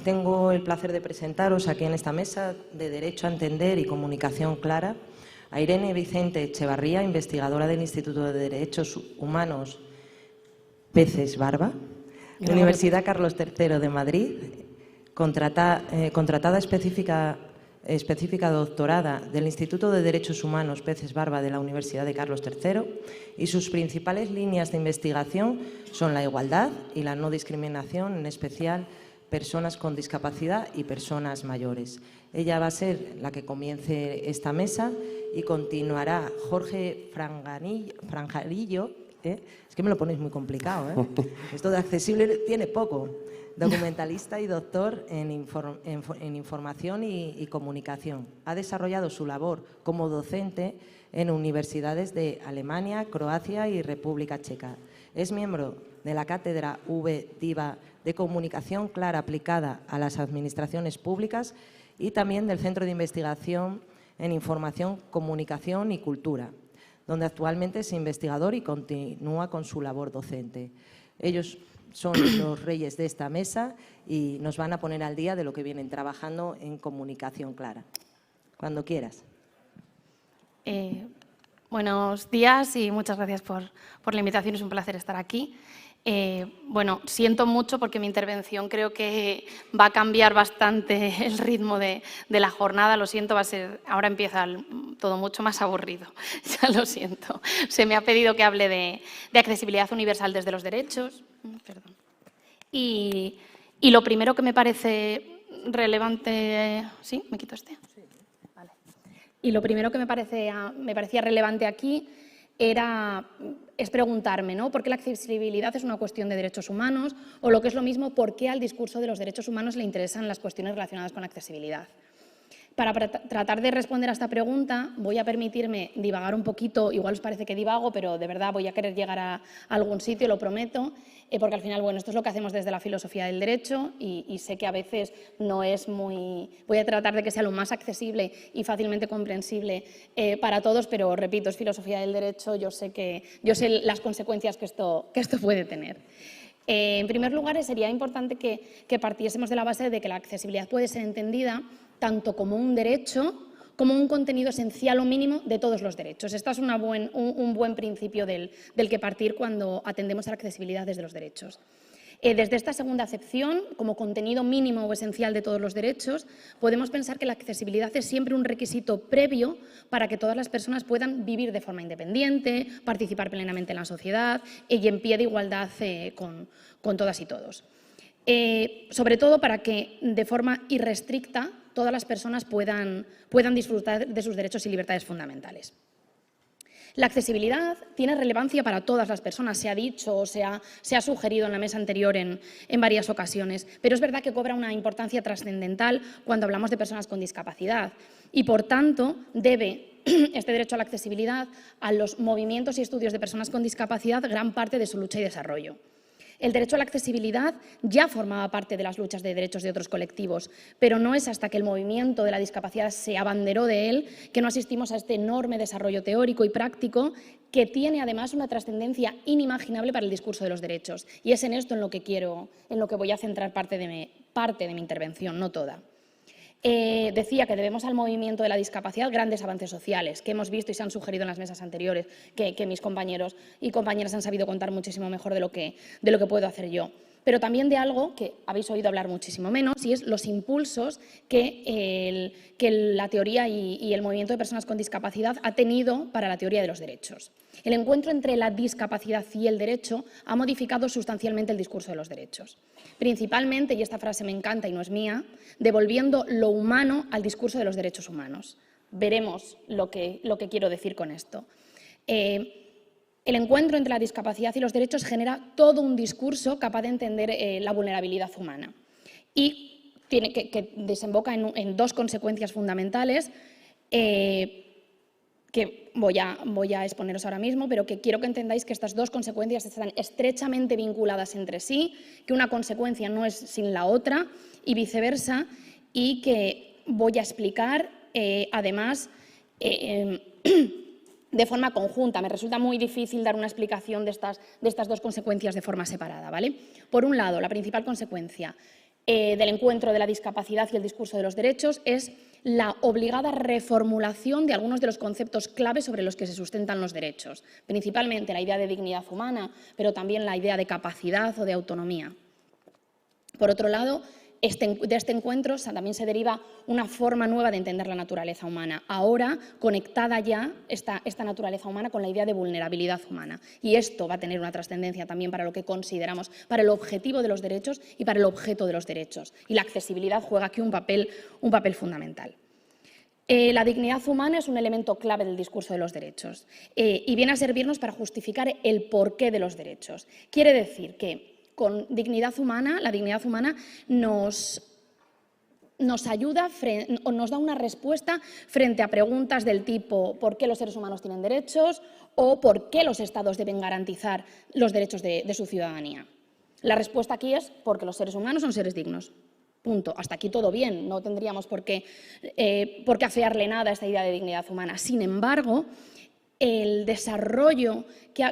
Tengo el placer de presentaros aquí en esta mesa de Derecho a Entender y Comunicación Clara a Irene Vicente Echevarría, investigadora del Instituto de Derechos Humanos Peces Barba, Universidad Carlos III de Madrid, contratada específica doctorada del Instituto de Derechos Humanos Peces Barba de la Universidad de Carlos III, y sus principales líneas de investigación son la igualdad y la no discriminación, en especial personas con discapacidad y personas mayores. Ella va a ser la que comience esta mesa y continuará Jorge Franjarillo. Es que me lo ponéis muy complicado, ¿eh? Esto de accesible tiene poco. Documentalista y doctor en información y comunicación. Ha desarrollado su labor como docente en universidades de Alemania, Croacia y República Checa. Es miembro de la Cátedra V-DIVA de Comunicación Clara aplicada a las administraciones públicas y también del Centro de Investigación en Información, Comunicación y Cultura, donde actualmente es investigador y continúa con su labor docente. Ellos son los reyes de esta mesa y nos van a poner al día de lo que vienen trabajando en Comunicación Clara. Cuando quieras. Buenos días y muchas gracias por la invitación. Es un placer estar aquí. Bueno, siento mucho porque mi intervención creo que va a cambiar bastante el ritmo de la jornada. Lo siento, ahora empieza todo mucho más aburrido. Ya lo siento. Se me ha pedido que hable de accesibilidad universal desde los derechos. Perdón. Y lo primero que me parece relevante... ¿Sí? ¿Me quito este? Sí. Vale. Y lo primero que me parecía relevante aquí es preguntarme, ¿no?, ¿por qué la accesibilidad es una cuestión de derechos humanos? O lo que es lo mismo, ¿por qué al discurso de los derechos humanos le interesan las cuestiones relacionadas con la accesibilidad? Para tratar de responder a esta pregunta voy a permitirme divagar un poquito, igual os parece que divago, pero de verdad voy a querer llegar a algún sitio, lo prometo, porque al final, bueno, esto es lo que hacemos desde la filosofía del derecho y sé que a veces no es muy... Voy a tratar de que sea lo más accesible y fácilmente comprensible para todos, pero repito, es filosofía del derecho, yo sé las consecuencias que esto puede tener. En primer lugar, sería importante que partiésemos de la base de que la accesibilidad puede ser entendida tanto como un derecho como un contenido esencial o mínimo de todos los derechos. Este es un buen principio del que partir cuando atendemos a la accesibilidad desde los derechos. Desde esta segunda acepción, como contenido mínimo o esencial de todos los derechos, podemos pensar que la accesibilidad es siempre un requisito previo para que todas las personas puedan vivir de forma independiente, participar plenamente en la sociedad y en pie de igualdad con todas y todos. Sobre todo para que de forma irrestricta todas las personas puedan disfrutar de sus derechos y libertades fundamentales. La accesibilidad tiene relevancia para todas las personas, se ha dicho o se ha sugerido en la mesa anterior en varias ocasiones, pero es verdad que cobra una importancia trascendental cuando hablamos de personas con discapacidad y, por tanto, debe este derecho a la accesibilidad a los movimientos y estudios de personas con discapacidad gran parte de su lucha y desarrollo. El derecho a la accesibilidad ya formaba parte de las luchas de derechos de otros colectivos, pero no es hasta que el movimiento de la discapacidad se abanderó de él que no asistimos a este enorme desarrollo teórico y práctico que tiene además una trascendencia inimaginable para el discurso de los derechos. Y es en esto en lo que voy a centrar parte de mi intervención, no toda. Decía que debemos al movimiento de la discapacidad grandes avances sociales que hemos visto y se han sugerido en las mesas anteriores, que mis compañeros y compañeras han sabido contar muchísimo mejor de lo que puedo hacer yo. Pero también de algo que habéis oído hablar muchísimo menos, y es los impulsos que la teoría y el movimiento de personas con discapacidad ha tenido para la teoría de los derechos. El encuentro entre la discapacidad y el derecho ha modificado sustancialmente el discurso de los derechos. Principalmente, y esta frase me encanta y no es mía, devolviendo lo humano al discurso de los derechos humanos. Veremos lo que quiero decir con esto. El encuentro entre la discapacidad y los derechos genera todo un discurso capaz de entender la vulnerabilidad humana y que desemboca en dos consecuencias fundamentales que voy a exponeros ahora mismo, pero que quiero que entendáis que estas dos consecuencias están estrechamente vinculadas entre sí, que una consecuencia no es sin la otra y viceversa, y que voy a explicar además de forma conjunta. Me resulta muy difícil dar una explicación de estas dos consecuencias de forma separada, ¿vale? Por un lado, la principal consecuencia. del encuentro de la discapacidad y el discurso de los derechos es la obligada reformulación de algunos de los conceptos clave sobre los que se sustentan los derechos, principalmente la idea de dignidad humana, pero también la idea de capacidad o de autonomía. Por otro lado, de este encuentro también se deriva una forma nueva de entender la naturaleza humana, ahora conectada ya esta naturaleza humana con la idea de vulnerabilidad humana. Y esto va a tener una trascendencia también para lo que consideramos, para el objetivo de los derechos y para el objeto de los derechos. Y la accesibilidad juega aquí un papel fundamental. La dignidad humana es un elemento clave del discurso de los derechos y viene a servirnos para justificar el porqué de los derechos. Quiere decir que con dignidad humana, la dignidad humana nos ayuda o nos da una respuesta frente a preguntas del tipo ¿por qué los seres humanos tienen derechos? O ¿por qué los estados deben garantizar los derechos de su ciudadanía? La respuesta aquí es porque los seres humanos son seres dignos. Punto. Hasta aquí todo bien, no tendríamos por qué afearle nada a esta idea de dignidad humana. Sin embargo, el desarrollo que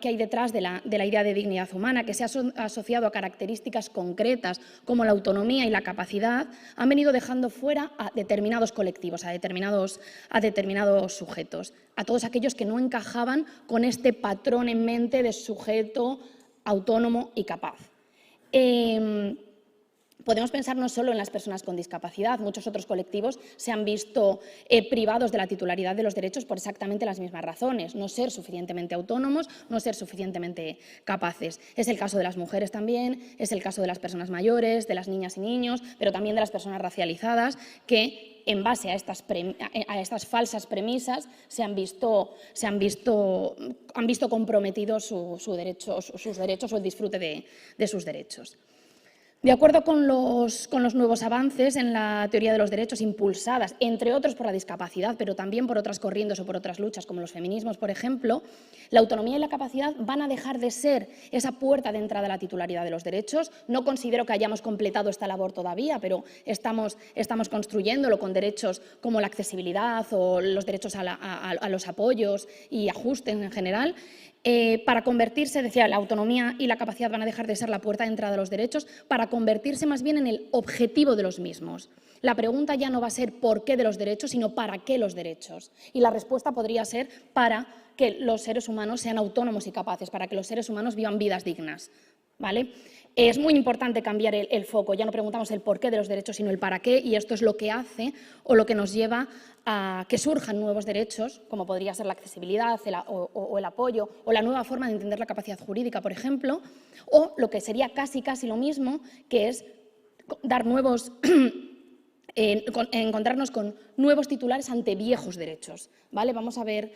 hay detrás de la idea de dignidad humana, que se ha asociado a características concretas como la autonomía y la capacidad, han venido dejando fuera a determinados colectivos, a determinados sujetos, a todos aquellos que no encajaban con este patrón en mente de sujeto autónomo y capaz. Podemos pensar no solo en las personas con discapacidad, muchos otros colectivos se han visto privados de la titularidad de los derechos por exactamente las mismas razones, no ser suficientemente autónomos, no ser suficientemente capaces. Es el caso de las mujeres también, es el caso de las personas mayores, de las niñas y niños, pero también de las personas racializadas que en base a estas falsas premisas han visto comprometidos sus derechos o el disfrute de sus derechos. De acuerdo con los nuevos avances en la teoría de los derechos impulsadas, entre otros por la discapacidad, pero también por otras corrientes o por otras luchas, como los feminismos, por ejemplo, la autonomía y la capacidad van a dejar de ser esa puerta de entrada a la titularidad de los derechos. No considero que hayamos completado esta labor todavía, pero estamos construyéndolo con derechos como la accesibilidad o los derechos a los apoyos y ajustes en general. Para convertirse, decía, la autonomía y la capacidad van a dejar de ser la puerta de entrada a los derechos para convertirse más bien en el objetivo de los mismos. La pregunta ya no va a ser por qué de los derechos, sino para qué los derechos. Y la respuesta podría ser para que los seres humanos sean autónomos y capaces, para que los seres humanos vivan vidas dignas, ¿vale? Es muy importante cambiar el foco, ya no preguntamos el porqué de los derechos, sino el para qué, y esto es lo que hace o lo que nos lleva a que surjan nuevos derechos, como podría ser la accesibilidad o el apoyo, o la nueva forma de entender la capacidad jurídica, por ejemplo, o lo que sería casi lo mismo, que es dar encontrarnos con nuevos titulares ante viejos derechos, ¿vale? Vamos a ver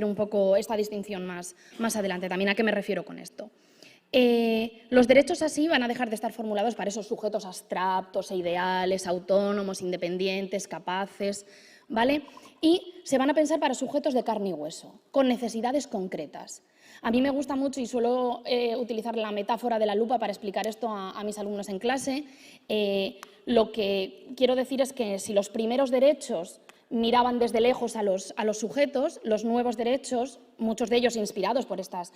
un poco esta distinción más adelante, también a qué me refiero con esto. Los derechos así van a dejar de estar formulados para esos sujetos abstractos e ideales, autónomos, independientes, capaces, ¿vale? Y se van a pensar para sujetos de carne y hueso, con necesidades concretas. A mí me gusta mucho y suelo utilizar la metáfora de la lupa para explicar esto a mis alumnos en clase. Lo que quiero decir es que si los primeros derechos miraban desde lejos a los sujetos, los nuevos derechos, muchos de ellos inspirados por estas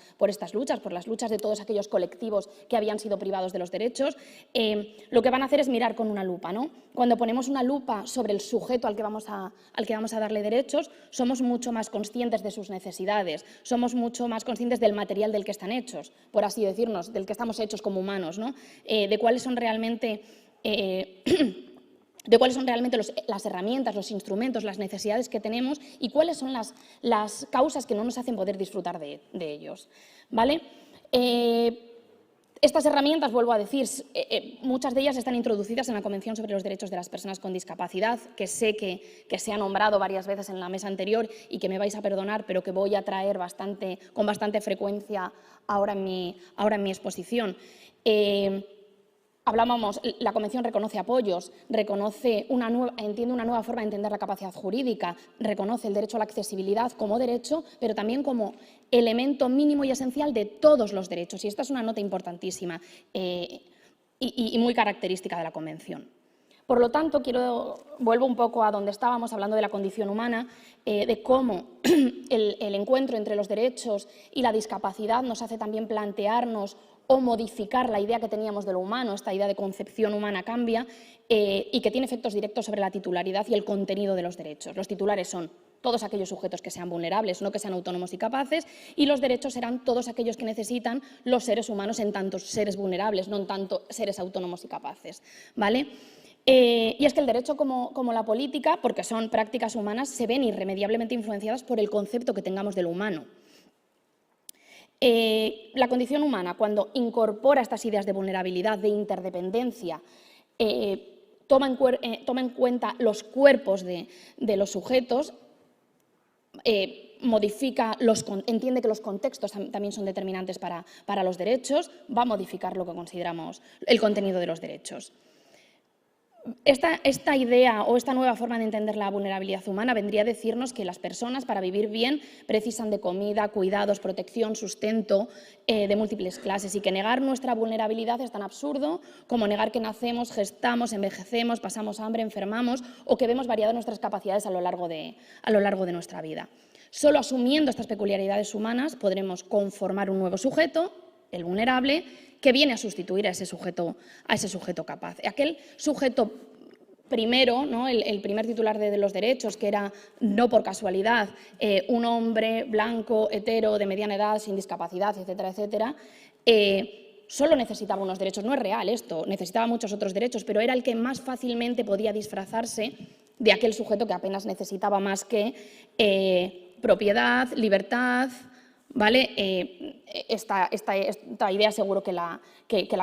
luchas, por las luchas de todos aquellos colectivos que habían sido privados de los derechos, lo que van a hacer es mirar con una lupa, ¿no? Cuando ponemos una lupa sobre el sujeto al que vamos a darle derechos, somos mucho más conscientes de sus necesidades, somos mucho más conscientes del material del que están hechos, por así decirnos, del que estamos hechos como humanos, ¿no? De cuáles son realmente las herramientas, los instrumentos, las necesidades que tenemos y cuáles son las causas que no nos hacen poder disfrutar de ellos, ¿vale? Estas herramientas, vuelvo a decir, muchas de ellas están introducidas en la Convención sobre los Derechos de las Personas con Discapacidad, que sé que se ha nombrado varias veces en la mesa anterior y que me vais a perdonar, pero que voy a traer con bastante frecuencia ahora en mi exposición. La Convención reconoce apoyos, entiende una nueva forma de entender la capacidad jurídica, reconoce el derecho a la accesibilidad como derecho, pero también como elemento mínimo y esencial de todos los derechos. Y esta es una nota importantísima y muy característica de la Convención. Por lo tanto, vuelvo un poco a donde estábamos, hablando de la condición humana, de cómo el encuentro entre los derechos y la discapacidad nos hace también plantearnos o modificar la idea que teníamos de lo humano, esta idea de concepción humana cambia y que tiene efectos directos sobre la titularidad y el contenido de los derechos. Los titulares son todos aquellos sujetos que sean vulnerables, no que sean autónomos y capaces, y los derechos serán todos aquellos que necesitan los seres humanos en tanto seres vulnerables, no en tanto seres autónomos y capaces, ¿vale? Y es que el derecho como la política, porque son prácticas humanas, se ven irremediablemente influenciadas por el concepto que tengamos de lo humano. La condición humana, cuando incorpora estas ideas de vulnerabilidad, de interdependencia, toma en cuenta los cuerpos de los sujetos, entiende que los contextos también son determinantes para los derechos, va a modificar lo que consideramos el contenido de los derechos. Esta idea o esta nueva forma de entender la vulnerabilidad humana vendría a decirnos que las personas, para vivir bien, precisan de comida, cuidados, protección, sustento de múltiples clases, y que negar nuestra vulnerabilidad es tan absurdo como negar que nacemos, gestamos, envejecemos, pasamos hambre, enfermamos o que vemos variadas nuestras capacidades a lo largo de nuestra vida. Solo asumiendo estas peculiaridades humanas podremos conformar un nuevo sujeto, el vulnerable, que viene a sustituir a ese sujeto capaz. Aquel sujeto primero, ¿no? el primer titular de los derechos, que era, no por casualidad, un hombre blanco, hetero, de mediana edad, sin discapacidad, etcétera, etcétera, solo necesitaba unos derechos. No es real esto, necesitaba muchos otros derechos, pero era el que más fácilmente podía disfrazarse de aquel sujeto que apenas necesitaba más que propiedad, libertad, ¿vale? Esta idea seguro que la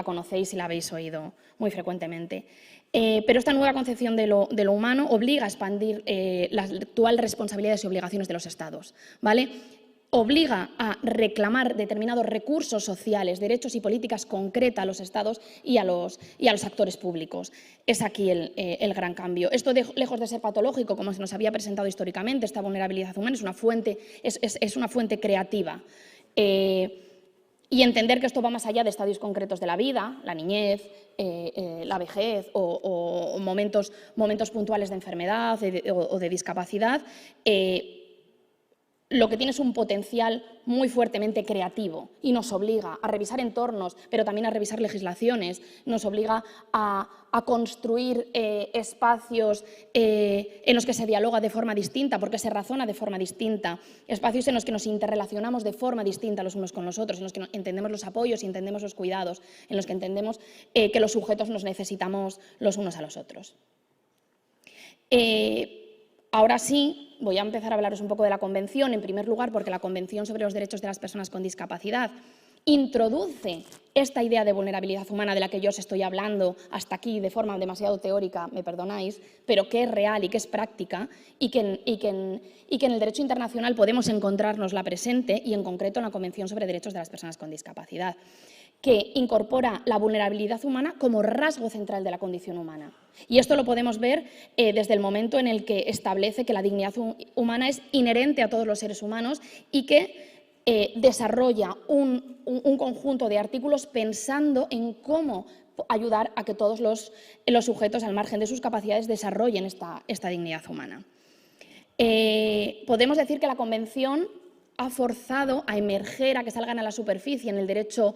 conocéis y la habéis oído muy frecuentemente. Pero esta nueva concepción de lo humano obliga a expandir las actuales responsabilidades y obligaciones de los Estados, ¿vale? Obliga a reclamar determinados recursos sociales, derechos y políticas concretas a los Estados y a los actores públicos. Es aquí el gran cambio. Esto, lejos de ser patológico, como se nos había presentado históricamente, esta vulnerabilidad humana es una fuente creativa. Y entender que esto va más allá de estadios concretos de la vida, la niñez, la vejez o momentos puntuales de enfermedad o de discapacidad, lo que tiene es un potencial muy fuertemente creativo y nos obliga a revisar entornos, pero también a revisar legislaciones, nos obliga a construir espacios en los que se dialoga de forma distinta, porque se razona de forma distinta, espacios en los que nos interrelacionamos de forma distinta los unos con los otros, en los que entendemos los apoyos y entendemos los cuidados, en los que entendemos que los sujetos nos necesitamos los unos a los otros. Ahora sí, voy a empezar a hablaros un poco de la Convención, en primer lugar porque la Convención sobre los Derechos de las Personas con Discapacidad introduce esta idea de vulnerabilidad humana de la que yo os estoy hablando hasta aquí de forma demasiado teórica, me perdonáis, pero que es real y que es práctica y que en el derecho internacional podemos encontrarnosla presente y en concreto en la Convención sobre Derechos de las Personas con Discapacidad, que incorpora la vulnerabilidad humana como rasgo central de la condición humana. Y esto lo podemos ver desde el momento en el que establece que la dignidad humana es inherente a todos los seres humanos y que desarrolla un conjunto de artículos pensando en cómo ayudar a que todos los sujetos, al margen de sus capacidades, desarrollen esta dignidad humana. Podemos decir que la Convención ha forzado a emerger, a que salgan a la superficie en el derecho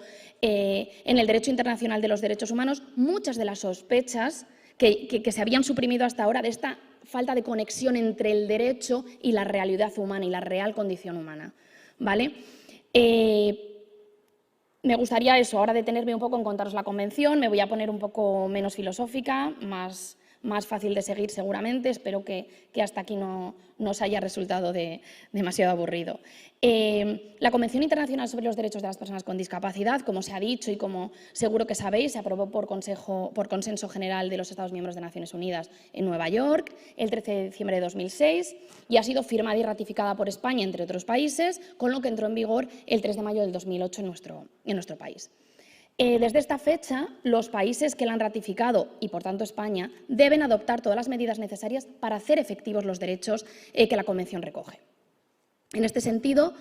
internacional de los derechos humanos muchas de las sospechas que se habían suprimido hasta ahora de esta falta de conexión entre el derecho y la realidad humana y la real condición humana, ¿vale? Me gustaría ahora detenerme un poco en contaros la Convención, me voy a poner un poco menos filosófica, más fácil de seguir seguramente, espero que hasta aquí no os haya resultado demasiado aburrido. La Convención Internacional sobre los Derechos de las Personas con Discapacidad, como se ha dicho y como seguro que sabéis, se aprobó por consenso general de los Estados miembros de Naciones Unidas en Nueva York el 13 de diciembre de 2006 y ha sido firmada y ratificada por España, entre otros países, con lo que entró en vigor el 3 de mayo del 2008 en nuestro país. Desde esta fecha, los países que la han ratificado, y por tanto España, deben adoptar todas las medidas necesarias para hacer efectivos los derechos que la Convención recoge. En este sentido,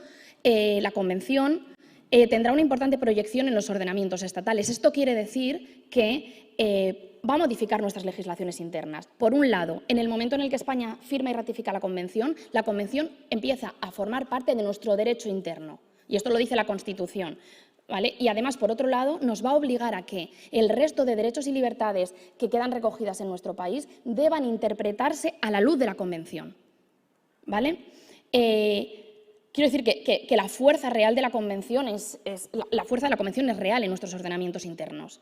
la Convención tendrá una importante proyección en los ordenamientos estatales. Esto quiere decir que va a modificar nuestras legislaciones internas. Por un lado, en el momento en el que España firma y ratifica la Convención empieza a formar parte de nuestro derecho interno. Y esto lo dice la Constitución. ¿vale? Y además, por otro lado, nos va a obligar a que el resto de derechos y libertades que quedan recogidas en nuestro país deban interpretarse a la luz de la Convención, ¿vale? Quiero decir que la fuerza real de la Convención la fuerza de la Convención es real en nuestros ordenamientos internos.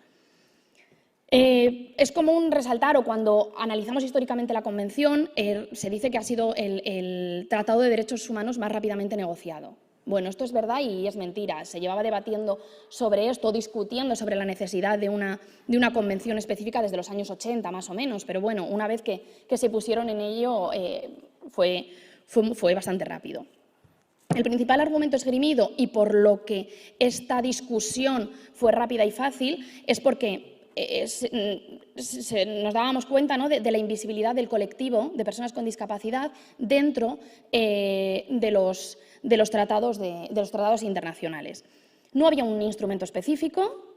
Es común resaltar, o cuando analizamos históricamente la Convención, se dice que ha sido el Tratado de Derechos Humanos más rápidamente negociado. Bueno, esto es verdad y es mentira. Se llevaba debatiendo sobre esto, discutiendo sobre la necesidad de una convención específica desde los años 80, más o menos, pero bueno, una vez que se pusieron en ello, fue bastante rápido. El principal argumento esgrimido, y por lo que esta discusión fue rápida y fácil, es porque nos dábamos cuenta, ¿no?, de la invisibilidad del colectivo de personas con discapacidad dentro de los tratados internacionales. No había un instrumento específico,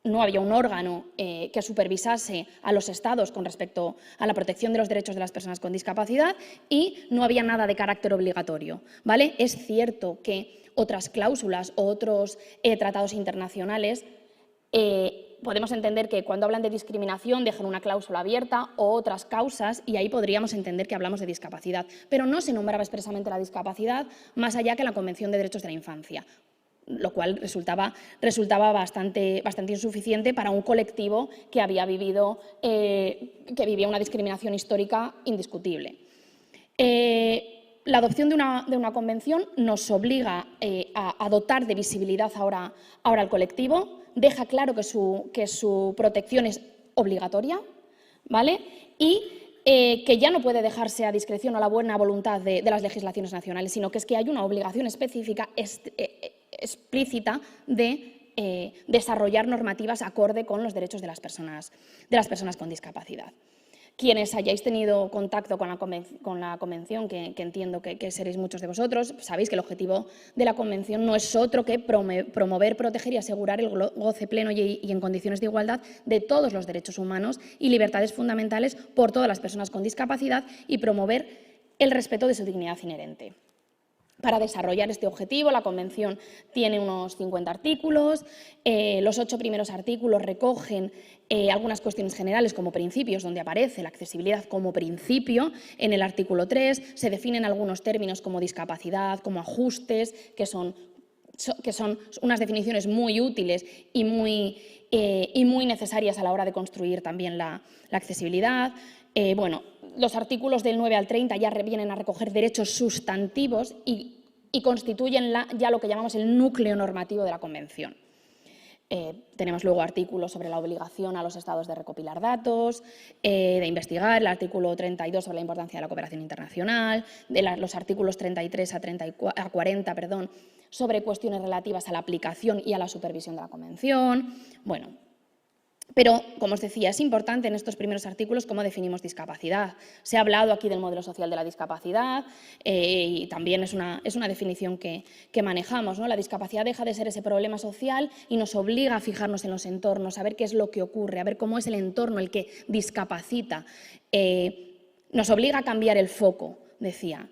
no había un órgano que supervisase a los Estados con respecto a la protección de los derechos de las personas con discapacidad, y no había nada de carácter obligatorio, ¿vale? Es cierto que otras cláusulas o otros tratados internacionales podemos entender que cuando hablan de discriminación dejan una cláusula abierta o otras causas, y ahí podríamos entender que hablamos de discapacidad. Pero no se nombraba expresamente la discapacidad más allá que en la Convención de Derechos de la Infancia, lo cual resultaba bastante insuficiente para un colectivo que había vivido, que vivía una discriminación histórica indiscutible. La adopción de una convención nos obliga a dotar de visibilidad ahora al colectivo. Deja claro que su protección es obligatoria, ¿vale? Y que ya no puede dejarse a discreción o a la buena voluntad de las legislaciones nacionales, sino que es que hay una obligación específica, explícita, de desarrollar normativas acorde con los derechos de las personas con discapacidad. Quienes hayáis tenido contacto con la Convención, que entiendo que seréis muchos de vosotros, sabéis que el objetivo de la Convención no es otro que promover, proteger y asegurar el goce pleno y en condiciones de igualdad de todos los derechos humanos y libertades fundamentales por todas las personas con discapacidad, y promover el respeto de su dignidad inherente. Para desarrollar este objetivo, la Convención tiene unos 50 artículos. Los 8 primeros artículos recogen algunas cuestiones generales como principios, donde aparece la accesibilidad como principio. En el artículo 3 se definen algunos términos como discapacidad, como ajustes, que son unas definiciones muy útiles y muy necesarias a la hora de construir también la accesibilidad. Bueno, los artículos del 9 al 30 ya vienen a recoger derechos sustantivos y constituyen ya lo que llamamos el núcleo normativo de la Convención. Tenemos luego artículos sobre la obligación a los Estados de recopilar datos, de investigar, el artículo 32 sobre la importancia de la cooperación internacional, los artículos 33 a 40, sobre cuestiones relativas a la aplicación y a la supervisión de la Convención. Bueno, pero, como os decía, es importante en estos primeros artículos cómo definimos discapacidad. Se ha hablado aquí del modelo social de la discapacidad y también es una definición que manejamos, ¿no? La discapacidad deja de ser ese problema social y nos obliga a fijarnos en los entornos, a ver qué es lo que ocurre, a ver cómo es el entorno el que discapacita. Nos obliga a cambiar el foco, decía,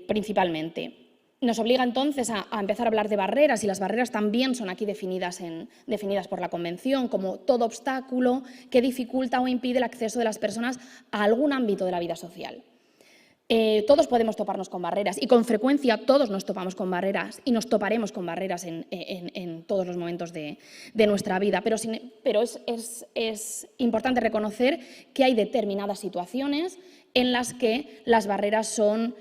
principalmente. Nos obliga entonces a empezar a hablar de barreras, y las barreras también son aquí definidas por la Convención como todo obstáculo que dificulta o impide el acceso de las personas a algún ámbito de la vida social. Todos podemos toparnos con barreras, y con frecuencia todos nos topamos con barreras y nos toparemos con barreras en todos los momentos de nuestra vida, pero es importante reconocer que hay determinadas situaciones en las que las barreras son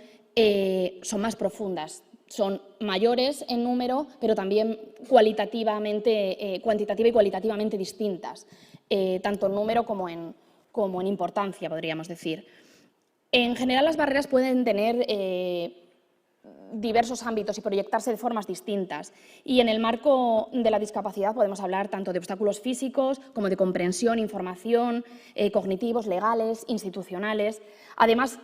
más profundas, son mayores en número, pero también cuantitativa y cualitativamente distintas, tanto en número como en importancia, podríamos decir. En general, las barreras pueden tener diversos ámbitos y proyectarse de formas distintas. Y en el marco de la discapacidad podemos hablar tanto de obstáculos físicos como de comprensión, información, cognitivos, legales, institucionales. Además,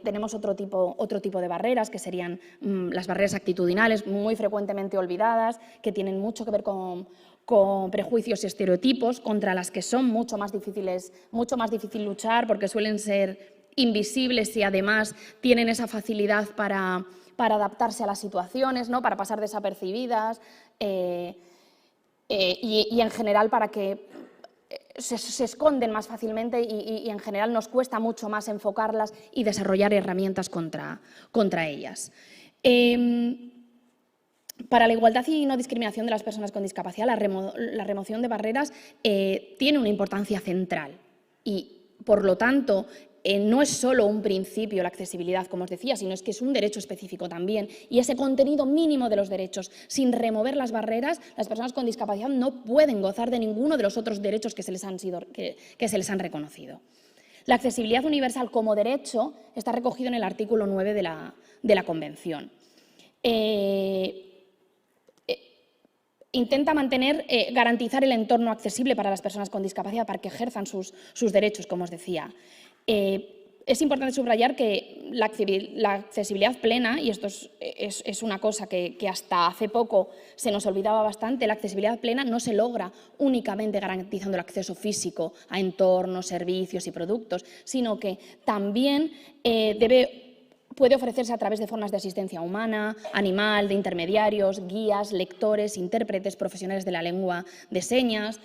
tenemos otro tipo de barreras, que serían las barreras actitudinales, muy frecuentemente olvidadas, que tienen mucho que ver con prejuicios y estereotipos, contra las que son mucho más difícil luchar, porque suelen ser invisibles y además tienen esa facilidad para adaptarse a las situaciones, ¿no?, para pasar desapercibidas. y en general para que se esconden más fácilmente y en general nos cuesta mucho más enfocarlas y desarrollar herramientas contra ellas. Para la igualdad y no discriminación de las personas con discapacidad, la remoción de barreras tiene una importancia central y, por lo tanto, no es solo un principio la accesibilidad, como os decía, sino es que es un derecho específico también. Y ese contenido mínimo de los derechos, sin remover las barreras, las personas con discapacidad no pueden gozar de ninguno de los otros derechos que se les han reconocido. La accesibilidad universal como derecho está recogido en el artículo 9 de la Convención. Intenta garantizar el entorno accesible para las personas con discapacidad para que ejerzan sus derechos, como os decía. Es importante subrayar que la accesibilidad plena, y esto es una cosa que hasta hace poco se nos olvidaba bastante, la accesibilidad plena no se logra únicamente garantizando el acceso físico a entornos, servicios y productos, sino que también puede ofrecerse a través de formas de asistencia humana, animal, de intermediarios, guías, lectores, intérpretes, profesionales de la lengua de señas.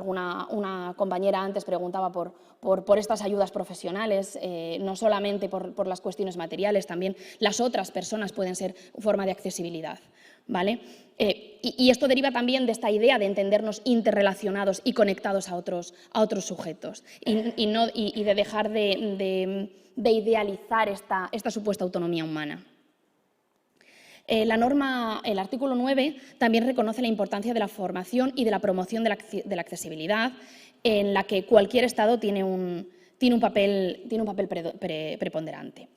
Una compañera antes preguntaba por estas ayudas profesionales, no solamente por las cuestiones materiales, también las otras personas pueden ser forma de accesibilidad, ¿vale? Y esto deriva también de esta idea de entendernos interrelacionados y conectados a otros sujetos y de dejar de idealizar esta supuesta autonomía humana. El artículo 9 también reconoce la importancia de la formación y de la promoción de la accesibilidad, en la que cualquier Estado tiene un papel preponderante.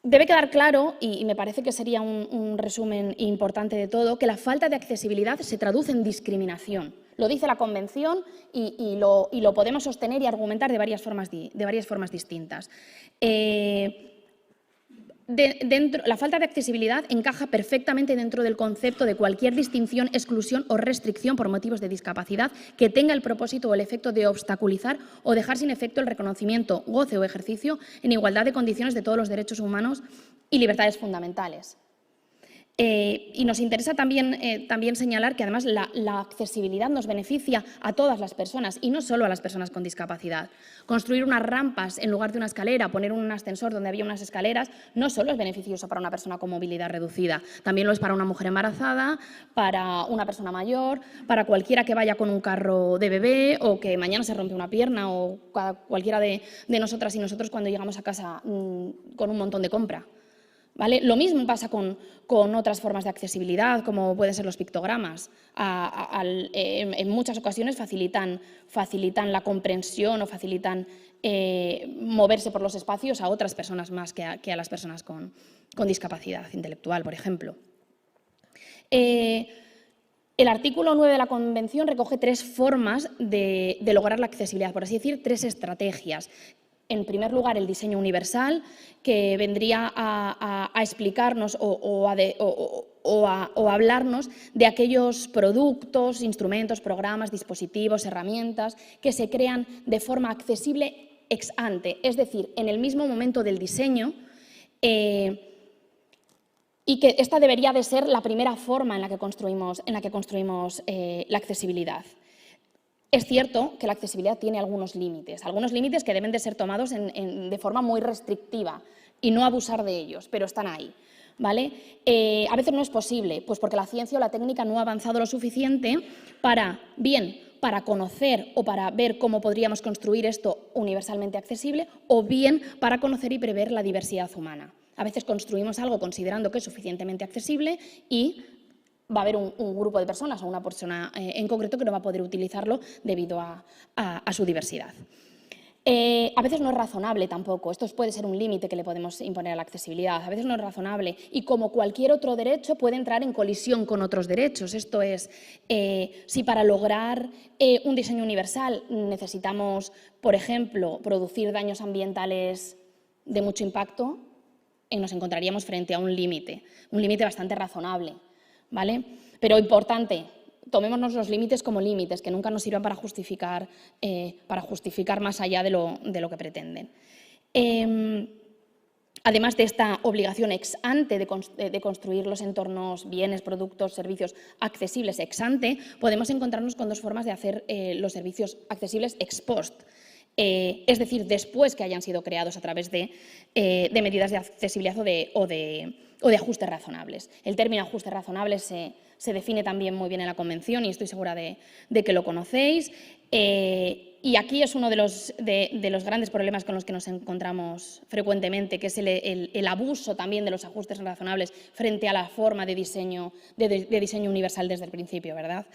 Debe quedar claro, y me parece que sería un resumen importante de todo, que la falta de accesibilidad se traduce en discriminación. Lo dice la Convención y lo podemos sostener y argumentar de varias formas distintas. La falta de accesibilidad encaja perfectamente dentro del concepto de cualquier distinción, exclusión o restricción por motivos de discapacidad que tenga el propósito o el efecto de obstaculizar o dejar sin efecto el reconocimiento, goce o ejercicio en igualdad de condiciones de todos los derechos humanos y libertades fundamentales. Y nos interesa también señalar que además la accesibilidad nos beneficia a todas las personas y no solo a las personas con discapacidad. Construir unas rampas en lugar de una escalera, poner un ascensor donde había unas escaleras, no solo es beneficioso para una persona con movilidad reducida, también lo es para una mujer embarazada, para una persona mayor, para cualquiera que vaya con un carro de bebé o que mañana se rompe una pierna o cualquiera de nosotras y nosotros cuando llegamos a casa con un montón de compra. ¿Vale? Lo mismo pasa con otras formas de accesibilidad, como pueden ser los pictogramas. En muchas ocasiones facilitan la comprensión o facilitan moverse por los espacios a otras personas más que a las personas con discapacidad intelectual, por ejemplo. El artículo 9 de la Convención recoge 3 formas de lograr la accesibilidad, por así decir, 3 estrategias. En primer lugar, el diseño universal, que vendría a explicarnos o a hablarnos de aquellos productos, instrumentos, programas, dispositivos, herramientas que se crean de forma accesible ex ante, es decir, en el mismo momento del diseño, y que esta debería de ser la primera forma en la que construimos la accesibilidad. Es cierto que la accesibilidad tiene algunos límites que deben de ser tomados de forma muy restrictiva y no abusar de ellos, pero están ahí, ¿vale? A veces no es posible, pues porque la ciencia o la técnica no ha avanzado lo suficiente para conocer o para ver cómo podríamos construir esto universalmente accesible, o bien para conocer y prever la diversidad humana. A veces construimos algo considerando que es suficientemente accesible y va a haber un grupo de personas o una persona en concreto que no va a poder utilizarlo debido a su diversidad. A veces no es razonable tampoco, esto puede ser un límite que le podemos imponer a la accesibilidad, a veces no es razonable y como cualquier otro derecho puede entrar en colisión con otros derechos. Esto es, si para lograr un diseño universal necesitamos, por ejemplo, producir daños ambientales de mucho impacto, nos encontraríamos frente a un límite bastante razonable, ¿vale? Pero importante, tomémonos los límites como límites, que nunca nos sirvan para justificar más allá de lo que pretenden. Además de esta obligación ex ante de construir los entornos, bienes, productos, servicios accesibles ex ante, podemos encontrarnos con dos formas de hacer los servicios accesibles ex post. Es decir, después que hayan sido creados a través de medidas de accesibilidad o de ajustes razonables. El término ajustes razonables se define también muy bien en la Convención y estoy segura de que lo conocéis. Y aquí es uno de los grandes problemas con los que nos encontramos frecuentemente, que es el abuso también de los ajustes razonables frente a la forma de diseño universal desde el principio, ¿verdad?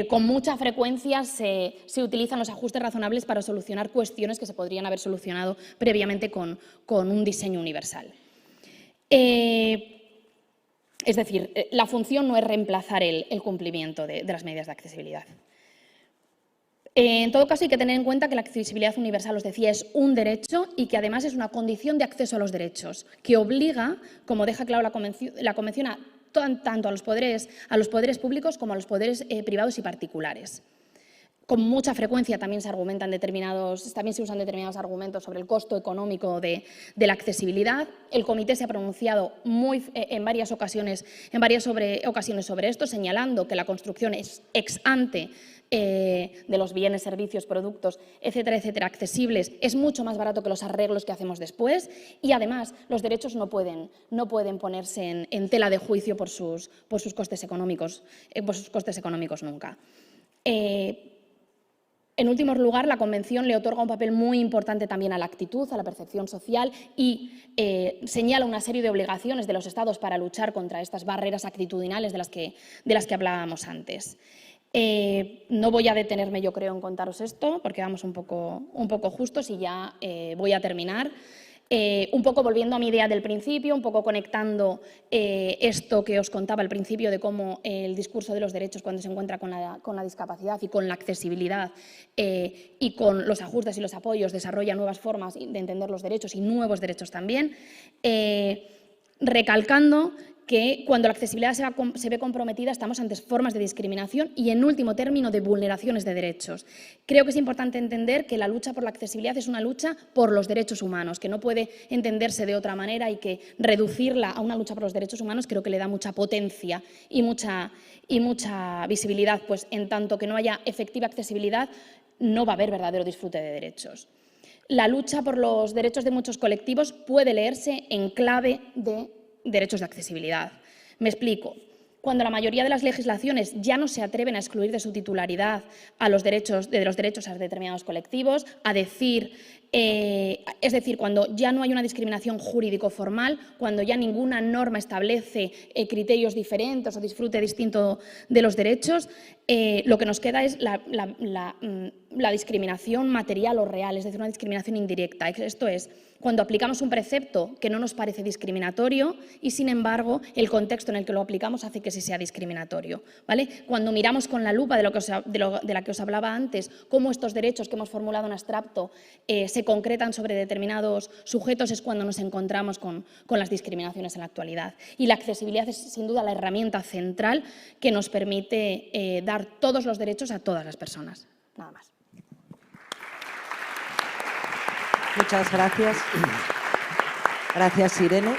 Con mucha frecuencia se utilizan los ajustes razonables para solucionar cuestiones que se podrían haber solucionado previamente con un diseño universal. Es decir, la función no es reemplazar el cumplimiento de las medidas de accesibilidad. En todo caso, hay que tener en cuenta que la accesibilidad universal, os decía, es un derecho y que además es una condición de acceso a los derechos, que obliga, como deja claro la Convención, tanto a los poderes públicos como a los poderes privados y particulares. Con mucha frecuencia también se usan determinados argumentos sobre el costo económico de la accesibilidad. El Comité se ha pronunciado en varias ocasiones sobre esto, señalando que la construcción es ex ante de los bienes, servicios, productos, etcétera, etcétera, accesibles, es mucho más barato que los arreglos que hacemos después y, además, los derechos no pueden ponerse en tela de juicio por sus costes económicos nunca. En último lugar, la Convención le otorga un papel muy importante también a la actitud, a la percepción social y señala una serie de obligaciones de los Estados para luchar contra estas barreras actitudinales de las que hablábamos antes. No voy a detenerme, yo creo, en contaros esto, porque vamos un poco justos y ya voy a terminar. Un poco volviendo a mi idea del principio, un poco conectando esto que os contaba al principio de cómo el discurso de los derechos cuando se encuentra con la discapacidad y con la accesibilidad y con los ajustes y los apoyos desarrolla nuevas formas de entender los derechos y nuevos derechos también, recalcando que cuando la accesibilidad se ve comprometida estamos ante formas de discriminación y, en último término, de vulneraciones de derechos. Creo que es importante entender que la lucha por la accesibilidad es una lucha por los derechos humanos, que no puede entenderse de otra manera y que reducirla a una lucha por los derechos humanos creo que le da mucha potencia y mucha visibilidad, pues en tanto que no haya efectiva accesibilidad no va a haber verdadero disfrute de derechos. La lucha por los derechos de muchos colectivos puede leerse en clave de derechos de accesibilidad. Me explico. Cuando la mayoría de las legislaciones ya no se atreven a excluir de su titularidad de los derechos a determinados colectivos, es decir, cuando ya no hay una discriminación jurídico-formal, cuando ya ninguna norma establece criterios diferentes o disfrute distinto de los derechos, lo que nos queda es la discriminación material o real, es decir, una discriminación indirecta. Esto es, cuando aplicamos un precepto que no nos parece discriminatorio y, sin embargo, el contexto en el que lo aplicamos hace que sí sea discriminatorio, ¿vale? Cuando miramos con la lupa de la que os hablaba antes, cómo estos derechos que hemos formulado en abstracto se concretan sobre determinados sujetos, es cuando nos encontramos con las discriminaciones en la actualidad. Y la accesibilidad es, sin duda, la herramienta central que nos permite dar todos los derechos a todas las personas. Nada más. Muchas gracias. Gracias, Irene.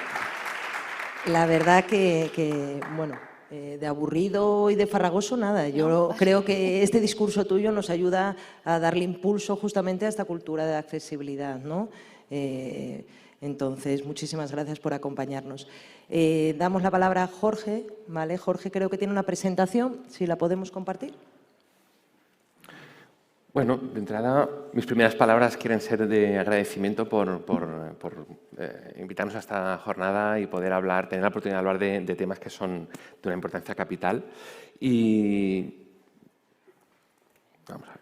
La verdad que bueno, de aburrido y de farragoso nada. Yo creo que este discurso tuyo nos ayuda a darle impulso justamente a esta cultura de accesibilidad, ¿no? Entonces, muchísimas gracias por acompañarnos. Damos la palabra a Jorge, ¿vale? Jorge creo que tiene una presentación, si la podemos compartir. Bueno, de entrada, mis primeras palabras quieren ser de agradecimiento por invitarnos a esta jornada y poder tener la oportunidad de hablar de temas que son de una importancia capital. Y vamos a ver.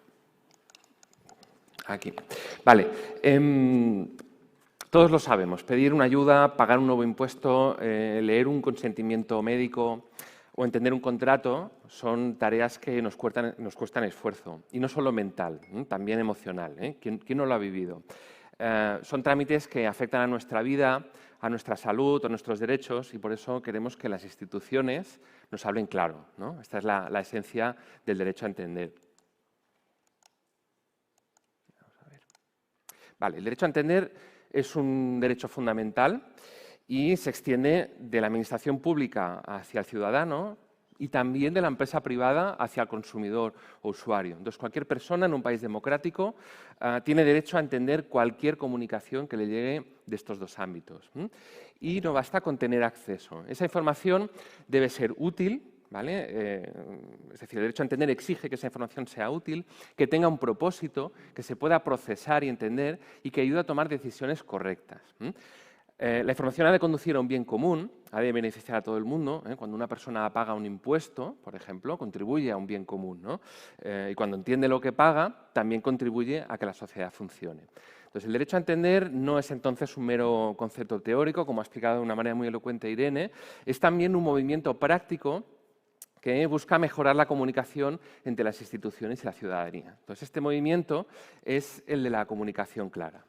Aquí. Vale. Todos lo sabemos. Pedir una ayuda, pagar un nuevo impuesto, leer un consentimiento médico o entender un contrato son tareas que nos cuestan esfuerzo, y no solo mental, también emocional. ¿Quién no lo ha vivido? Son trámites que afectan a nuestra vida, a nuestra salud, a nuestros derechos, y por eso queremos que las instituciones nos hablen claro, ¿no? Esta es la esencia del derecho a entender. Vamos a ver. Vale, el derecho a entender es un derecho fundamental y se extiende de la administración pública hacia el ciudadano y también de la empresa privada hacia el consumidor o usuario. Entonces, cualquier persona en un país democrático tiene derecho a entender cualquier comunicación que le llegue de estos dos ámbitos. Y no basta con tener acceso. Esa información debe ser útil, ¿vale? Es decir, el derecho a entender exige que esa información sea útil, que tenga un propósito, que se pueda procesar y entender y que ayude a tomar decisiones correctas. La información ha de conducir a un bien común, ha de beneficiar a todo el mundo. Cuando una persona paga un impuesto, por ejemplo, contribuye a un bien común, ¿no? Y cuando entiende lo que paga, también contribuye a que la sociedad funcione. Entonces, el derecho a entender no es entonces un mero concepto teórico, como ha explicado de una manera muy elocuente Irene, es también un movimiento práctico que busca mejorar la comunicación entre las instituciones y la ciudadanía. Entonces, este movimiento es el de la comunicación clara.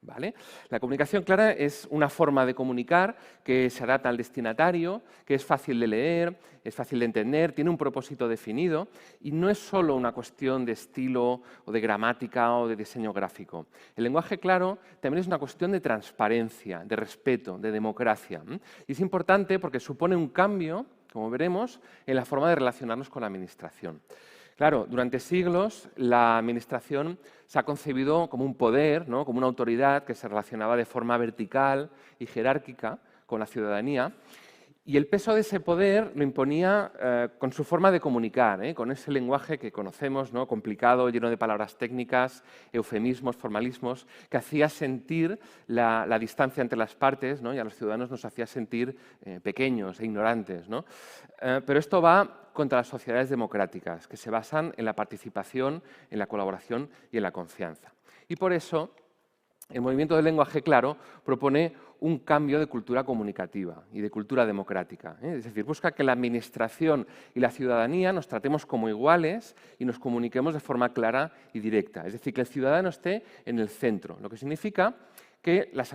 ¿Vale? La comunicación clara es una forma de comunicar que se adapta al destinatario, que es fácil de leer, es fácil de entender, tiene un propósito definido y no es solo una cuestión de estilo o de gramática o de diseño gráfico. El lenguaje claro también es una cuestión de transparencia, de respeto, de democracia. Y es importante porque supone un cambio, como veremos, en la forma de relacionarnos con la administración. Claro, durante siglos la administración se ha concebido como un poder, ¿no? Como una autoridad que se relacionaba de forma vertical y jerárquica con la ciudadanía. Y el peso de ese poder lo imponía con su forma de comunicar, con ese lenguaje que conocemos, ¿no? Complicado, lleno de palabras técnicas, eufemismos, formalismos, que hacía sentir la distancia entre las partes, ¿no? Y a los ciudadanos nos hacía sentir pequeños e ignorantes, ¿no? Pero esto va contra las sociedades democráticas, que se basan en la participación, en la colaboración y en la confianza. Y por eso el movimiento del lenguaje claro propone un cambio de cultura comunicativa y de cultura democrática. Es decir, busca que la administración y la ciudadanía nos tratemos como iguales y nos comuniquemos de forma clara y directa. Es decir, que el ciudadano esté en el centro, lo que significa que las